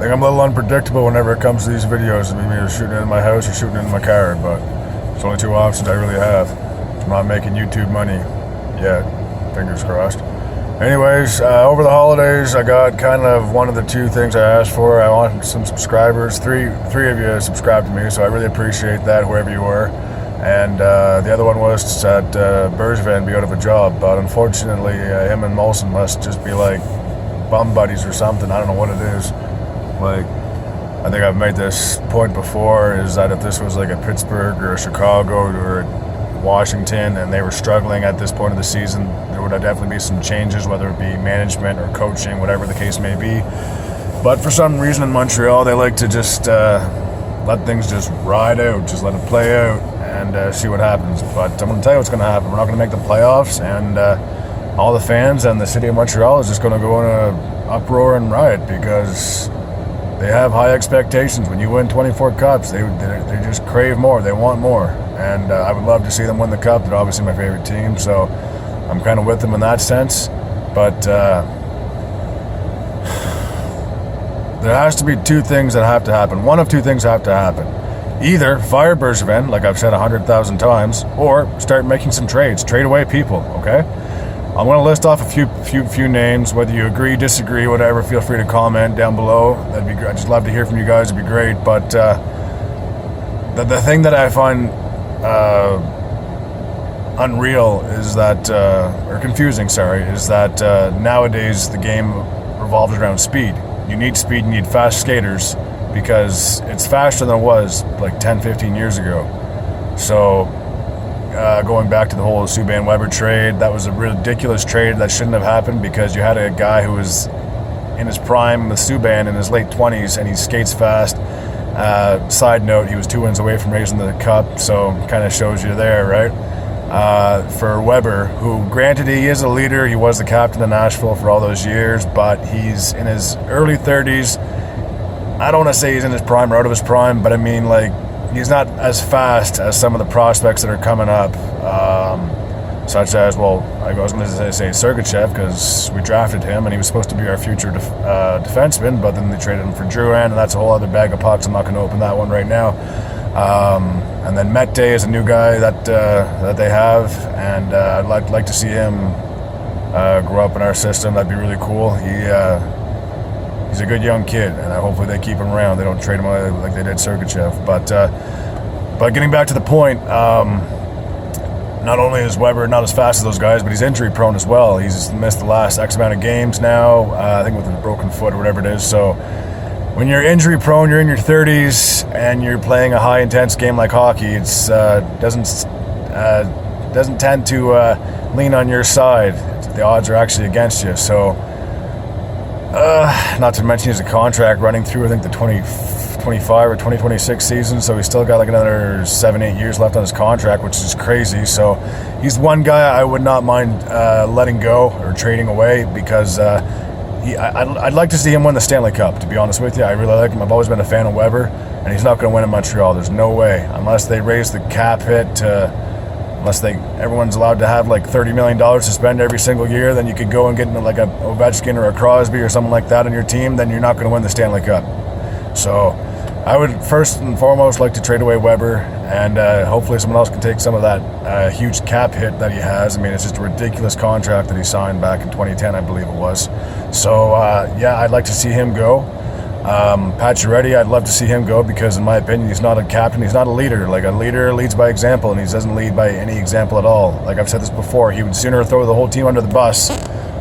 think I'm a little unpredictable whenever it comes to these videos. I'm either shooting in my house or shooting in my car, but it's only two options I really have. I'm not making YouTube money yet. Fingers crossed. Anyways, over the holidays, I got kind of one of the two things I asked for. I wanted some subscribers. Three of you subscribed to me, so I really appreciate that, whoever you were. And the other one was that Bergevin be out of a job, but unfortunately, him and Molson must just be like bum buddies or something. I don't know what it is. Like, I think I've made this point before, is that if this was like a Pittsburgh or a Chicago or a Washington and they were struggling at this point of the season, there would definitely be some changes, whether it be management or coaching, whatever the case may be. But for some reason in Montreal, they like to just let things just ride out, just let it play out and see what happens. But I'm going to tell you what's going to happen. We're not going to make the playoffs, and all the fans and the city of Montreal is just going to go in a uproar and riot because they have high expectations. When you win 24 cups, they just crave more. They want more. And I would love to see them win the cup. They're obviously my favorite team, so I'm kind of with them in that sense. But there has to be two things that have to happen. One of two things have to happen. Either fire Bergevin, like I've said 100,000 times, or start making some trades. Trade away people, okay? I'm going to list off a few names. Whether you agree, disagree, whatever, feel free to comment down below. That'd be great. I'd just love to hear from you guys. It'd be great. But the thing that I find unreal is that, or confusing, sorry, is that nowadays the game revolves around speed. You need speed, you need fast skaters, because it's faster than it was like 10, 15 years ago. So going back to the whole Subban-Weber trade, that was a ridiculous trade that shouldn't have happened, because you had a guy who was in his prime with Subban in his late 20s, and he skates fast. Side note, he was 2 wins away from raising the cup, so kind of shows you there, right? For Weber, who, granted, he is a leader. He was the captain of Nashville for all those years, but he's in his early 30s. I don't want to say he's in his prime or out of his prime, but I mean, like, he's not as fast as some of the prospects that are coming up, such as, well, I was going to say Sergachev, because we drafted him, and he was supposed to be our future defenseman, but then they traded him for Drouin, and that's a whole other bag of pucks. I'm not going to open that one right now. And then Mette is a new guy that they have, and I'd like to see him grow up in our system. That'd be really cool. He's a good young kid, and hopefully they keep him around. They don't trade him away like they did Sergachev. But getting back to the point, not only is Weber not as fast as those guys, but he's injury prone as well. He's missed the last X amount of games now, I think with a broken foot or whatever it is. So when you're injury prone, you're in your 30s, and you're playing a high intense game like hockey, it doesn't tend to lean on your side. The odds are actually against you. So not to mention he has a contract running through, I think, the 2025 or 2026 season, so he's still got like another 7-8 years left on his contract, which is crazy. So he's one guy I would not mind letting go or trading away, because I'd like to see him win the Stanley Cup, to be honest with you. I really like him. I've always been a fan of Weber, and he's not going to win in Montreal. There's no way, unless they raise the cap hit to, unless everyone's allowed to have like $30 million to spend every single year, then you could go and get into like a Ovechkin or a Crosby or something like that on your team, then you're not going to win the Stanley Cup. So I would first and foremost like to trade away Weber, and hopefully someone else can take some of that huge cap hit that he has. I mean, it's just a ridiculous contract that he signed back in 2010, I believe it was. So yeah, I'd like to see him go. Pacioretty, I'd love to see him go, because in my opinion, he's not a captain, he's not a leader. Like, a leader leads by example, and he doesn't lead by any example at all. Like I've said this before, he would sooner throw the whole team under the bus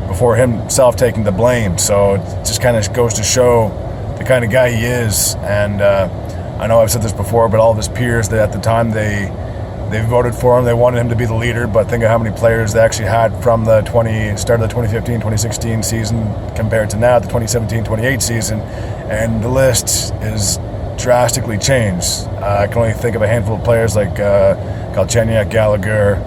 before himself taking the blame. So it just kind of goes to show the kind of guy he is. And I know I've said this before, but all of his peers, at the time they voted for him, they wanted him to be the leader, but think of how many players they actually had from the start of the 2015-2016 season compared to now, the 2017-28 season, and the list is drastically changed. I can only think of a handful of players like Galchenyuk, Gallagher,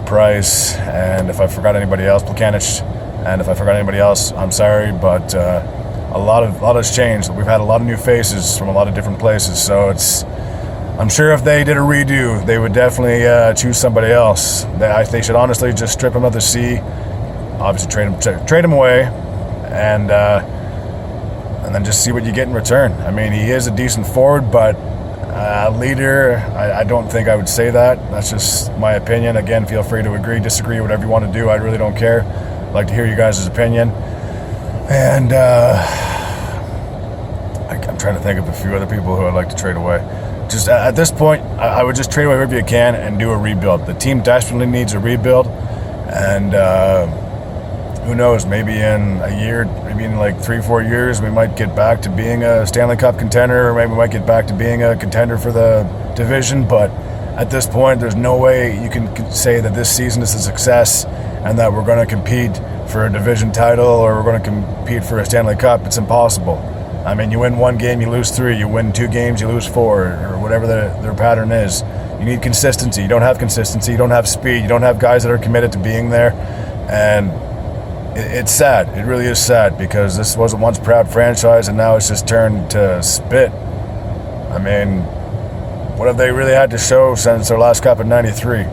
Price, and if I forgot anybody else, Plekanec, and if I forgot anybody else, I'm sorry, but a lot has changed. We've had a lot of new faces from a lot of different places, so I'm sure if they did a redo, they would definitely choose somebody else. They should honestly just strip him of the sea, obviously trade him away, and and then just see what you get in return. I mean, he is a decent forward, but leader, I don't think I would say that. That's just my opinion. Again, feel free to agree, disagree, whatever you want to do. I really don't care. I'd like to hear you guys' opinion. And I'm trying to think of a few other people who I'd like to trade away. Just at this point, I would just trade away whoever you can and do a rebuild. The team desperately needs a rebuild, and who knows, maybe in a year, maybe in like 3-4 years, we might get back to being a Stanley Cup contender, or maybe we might get back to being a contender for the division. But at this point, there's no way you can say that this season is a success and that we're going to compete for a division title or we're going to compete for a Stanley Cup. It's impossible. I mean, you win one game, you lose 3. You win 2 games, you lose 4, or whatever their pattern is. You need consistency. You don't have consistency. You don't have speed. You don't have guys that are committed to being there. And it's sad. It really is sad, because this was a once proud franchise, and now it's just turned to spit. I mean, what have they really had to show since their last cup in '93?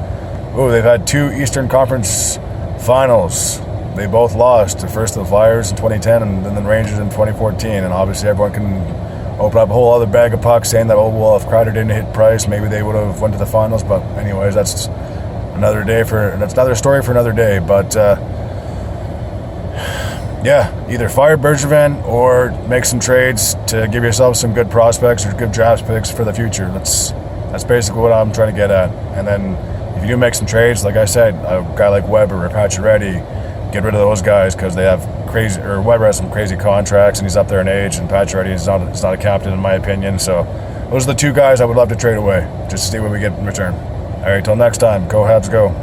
Oh, they've had 2 Eastern Conference Finals. They both lost, first to the Flyers in 2010 and then the Rangers in 2014. And obviously everyone can open up a whole other bag of pucks saying that, oh, well, if Kreider didn't hit Price, maybe they would have went to the finals. But anyways, that's another story for another day. But yeah, either fire Bergevin or make some trades to give yourself some good prospects or good draft picks for the future. That's basically what I'm trying to get at. And then if you do make some trades, like I said, a guy like Weber or Pacioretty, get rid of those guys, because they have crazy, or Weber has some crazy contracts and he's up there in age, and Pacioretty is not a captain in my opinion. So those are the 2 guys I would love to trade away, just to see what we get in return. All right, till next time, go Habs go.